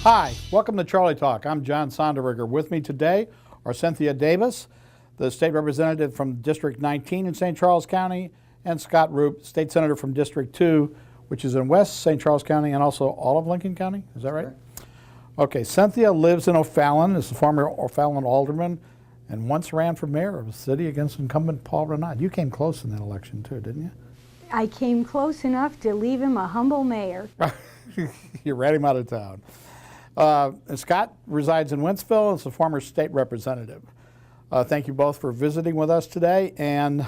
Hi, welcome to Charley Talk. I'm John Sonderegger. With me today are Cynthia Davis, the state representative from District 19 in St. Charles County, and Scott Rupp, state senator from District 2, which is in West St. Charles County and also all of Lincoln County. Is that right? Okay, Cynthia lives in O'Fallon, is the former O'Fallon alderman, and once ran for mayor of the city against incumbent Paul Renaud. You came close in that election too, didn't you? I came close enough to leave him a humble mayor. You ran him out of town. And Scott resides in Wentzville and is a former state representative. Thank you both for visiting with us today. And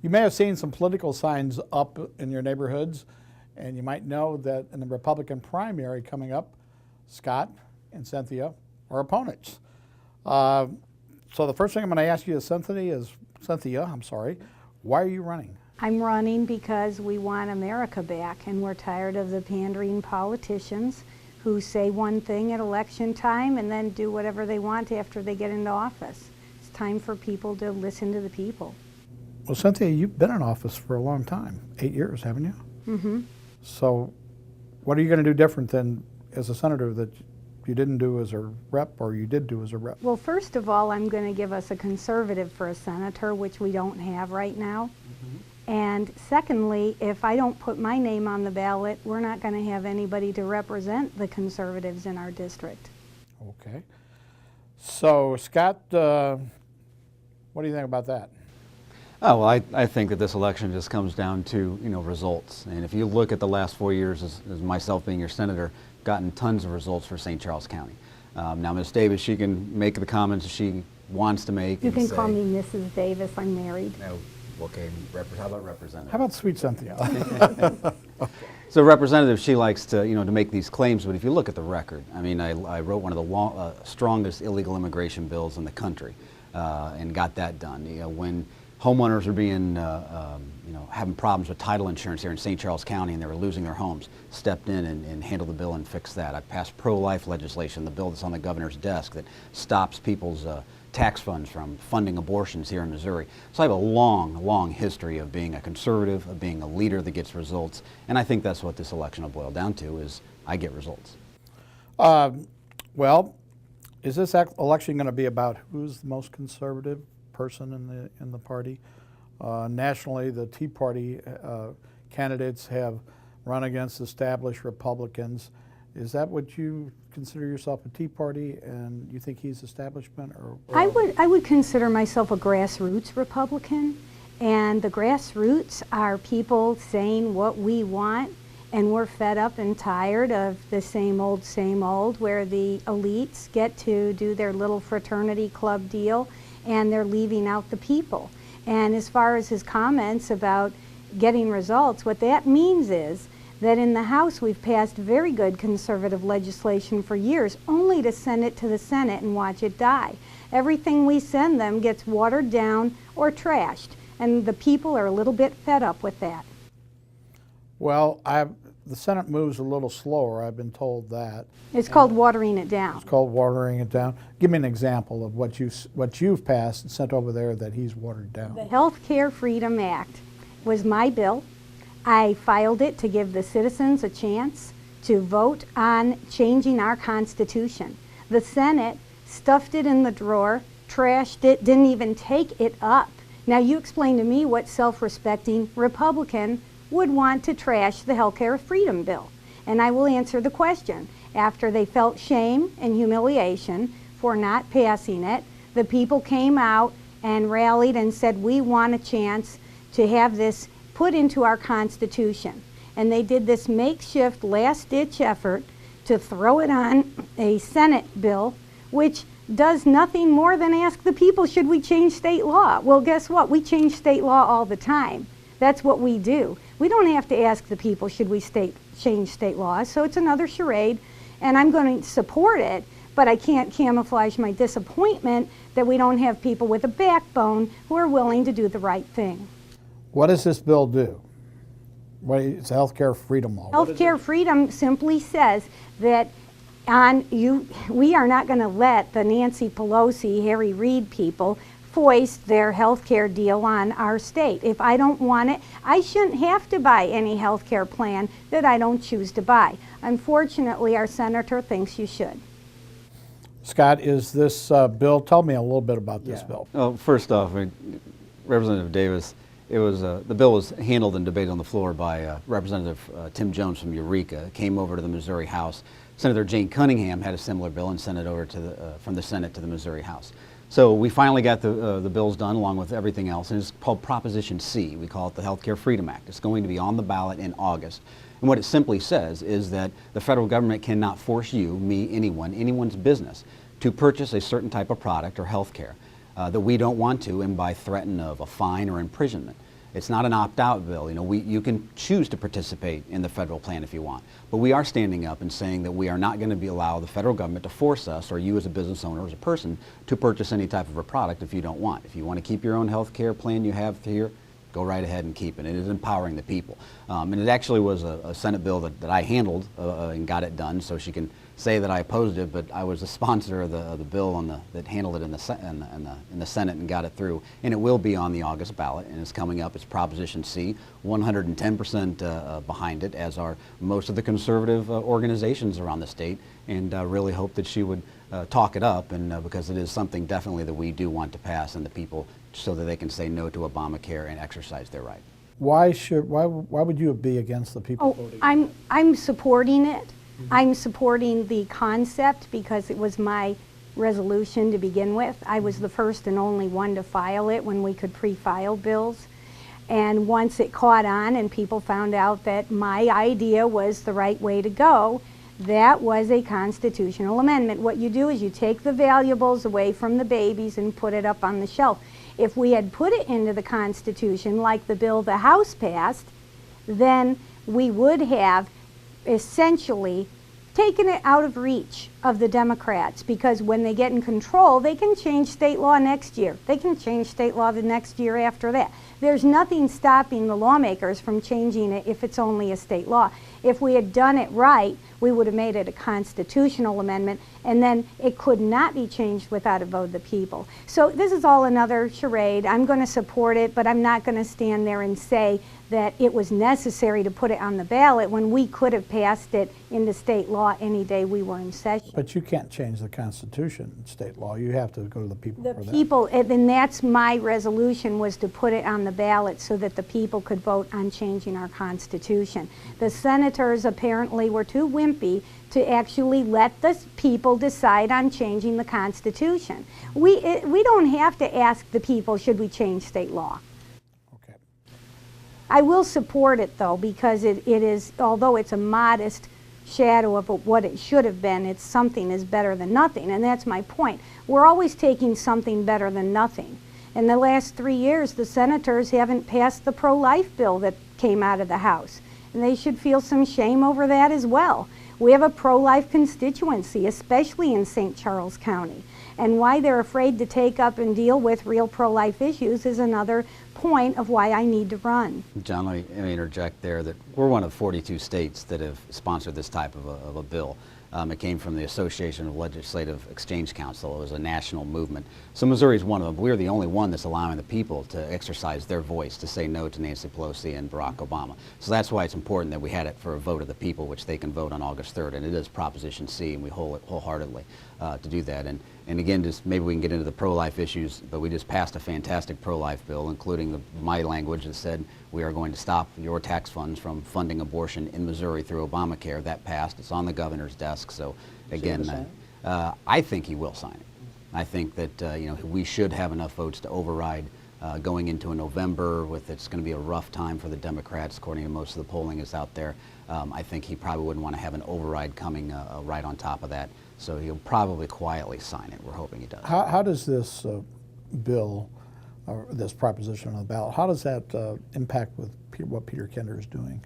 you may have seen some political signs up in your neighborhoods, and you might know that in the Republican primary coming up, Scott and Cynthia are opponents. So the first thing I'm going to ask you is, Cynthia, why are you running? I'm running because we want America back, and we're tired of the pandering politicians who say one thing at election time and then do whatever they want after they get into office. It's time for people to listen to the people. Well, Cynthia, you've been in office for a long time, 8 years, haven't you? Mm-hmm. So what are you going to do different than as a senator that you didn't do as a rep, or you did do as a rep? Well, first of all, I'm going to give us a conservative for a senator, which we don't have right now. Mm-hmm. And secondly, if I don't put my name on the ballot, we're not going to have anybody to represent the conservatives in our district. Okay. So, Scott, what do you think about that? Oh, well, I think that this election just comes down to, results. And if you look at the last 4 years, as myself being your senator, gotten tons of results for St. Charles County. Now, Ms. Davis, she can make the comments she wants to make. You can call me Mrs. Davis. I'm married. No, okay, how about representative? How about sweet Cynthia? So representative, she likes to, to make these claims, but if you look at the record, I wrote one of the strongest illegal immigration bills in the country and got that done. When homeowners are being, having problems with title insurance here in St. Charles County and they were losing their homes, stepped in and handled the bill and fixed that. I passed pro-life legislation, the bill that's on the governor's desk that stops people's tax funds from funding abortions here in Missouri. So I have a long, long history of being a conservative, of being a leader that gets results, and I think that's what this election will boil down to, is I get results. Well, is this election going to be about who's the most conservative person in the party? Nationally, the Tea Party candidates have run against established Republicans. Is that what you consider yourself, a Tea Party, and you think he's establishment? Or I would consider myself a grassroots Republican, and the grassroots are people saying what we want, and we're fed up and tired of the same old, where the elites get to do their little fraternity club deal and they're leaving out the people. And as far as his comments about getting results, what that means is that in the House we've passed very good conservative legislation for years, only to send it to the Senate and watch it die. Everything we send them gets watered down or trashed, and the people are a little bit fed up with that. Well, the Senate moves a little slower, I've been told that. It's called watering it down. It's called watering it down. Give me an example of what you've passed and sent over there that he's watered down. The Health Care Freedom Act was my bill. I filed it to give the citizens a chance to vote on changing our Constitution. The Senate stuffed it in the drawer, trashed it, didn't even take it up. Now you explain to me what self-respecting Republican would want to trash the Health Care Freedom Bill. And I will answer the question. After they felt shame and humiliation for not passing it, the people came out and rallied and said, we want a chance to have this put into our Constitution. And they did this makeshift last-ditch effort to throw it on a Senate bill, which does nothing more than ask the people, should we change state law? Well, guess what? We change state law all the time. That's what we do. We don't have to ask the people, should we change state laws? So it's another charade, and I'm going to support it, but I can't camouflage my disappointment that we don't have people with a backbone who are willing to do the right thing. What does this bill do? It's a health care freedom law. Health care freedom simply says that we are not going to let the Nancy Pelosi, Harry Reid people foist their health care deal on our state. If I don't want it, I shouldn't have to buy any health care plan that I don't choose to buy. Unfortunately, our senator thinks you should. Scott, is this bill, tell me a little bit about this bill. Well, first off, Representative Davis, the bill was handled and debated on the floor by Representative Tim Jones from Eureka. It came over to the Missouri House. Senator Jane Cunningham had a similar bill and sent it over to from the Senate to the Missouri House. So we finally got the bills done along with everything else, and it's called Proposition C. We call it the Healthcare Freedom Act. It's going to be on the ballot in August. And what it simply says is that the federal government cannot force you, me, anyone's business to purchase a certain type of product or health care that we don't want to, and by threat of a fine or imprisonment. It's not an opt-out bill. You know, you can choose to participate in the federal plan if you want, but we are standing up and saying that we are not going to allow the federal government to force us, or you as a business owner or as a person, to purchase any type of a product if you don't want. If you want to keep your own health care plan you have here, go right ahead and keep it. It is empowering the people. And it actually was a Senate bill that I handled and got it done, so she can say that I opposed it, but I was a sponsor of the bill that handled it in the Senate and got it through. And it will be on the August ballot, and it's coming up. It's Proposition C, 110% behind it, as are most of the conservative organizations around the state, and really hope that she would talk it up, and because it is something definitely that we do want to pass, and the people, so that they can say no to Obamacare and exercise their right. Why would you be against the people voting? I'm supporting it. I'm supporting the concept because it was my resolution to begin with. I was the first and only one to file it when we could pre-file bills. And once it caught on and people found out that my idea was the right way to go, that was a constitutional amendment. What you do is you take the valuables away from the babies and put it up on the shelf. If we had put it into the Constitution like the bill the House passed, then we would have essentially taken it out of reach of the Democrats, because when they get in control, they can change state law next year. They can change state law the next year after that. There's nothing stopping the lawmakers from changing it if it's only a state law. If we had done it right, we would have made it a constitutional amendment, and then it could not be changed without a vote of the people. So this is all another charade. I'm going to support it, but I'm not going to stand there and say that it was necessary to put it on the ballot when we could have passed it into state law any day we were in session. But you can't change the Constitution in state law. You have to go to the people for that. The people, and that's my resolution, was to put it on the ballot so that the people could vote on changing our Constitution. The senators apparently were too wimpy to actually let the people decide on changing the Constitution. We don't have to ask the people, should we change state law? Okay. I will support it, though, because it is, although it's a modest shadow of what it should have been, it's something is better than nothing, and that's my point. We're always taking something better than nothing. In the last 3 years, the senators haven't passed the pro-life bill that came out of the House, and they should feel some shame over that as well. We have a pro-life constituency, especially in St. Charles County, and why they're afraid to take up and deal with real pro-life issues is another point of why I need to run. John, let me interject there that we're one of 42 states that have sponsored this type of a bill. It came from the Association of Legislative Exchange Council. It was a national movement. So Missouri is one of them. We're the only one that's allowing the people to exercise their voice to say no to Nancy Pelosi and Barack Obama. So that's why it's important that we had it for a vote of the people, which they can vote on August 3rd. And it is Proposition C, and we hold it wholeheartedly to do that. And again, just maybe we can get into the pro-life issues, but we just passed a fantastic pro-life bill, including my language that said we are going to stop your tax funds from funding abortion in Missouri through Obamacare. That passed. It's on the governor's desk. So again, I think he will sign it. I think that we should have enough votes to override going into a November with it's going to be a rough time for the Democrats, according to most of the polling is out there. I think he probably wouldn't want to have an override coming right on top of that. So he'll probably quietly sign it. We're hoping he does. How does this bill, or this proposition on the ballot, how does that impact with what Peter Kinder is doing?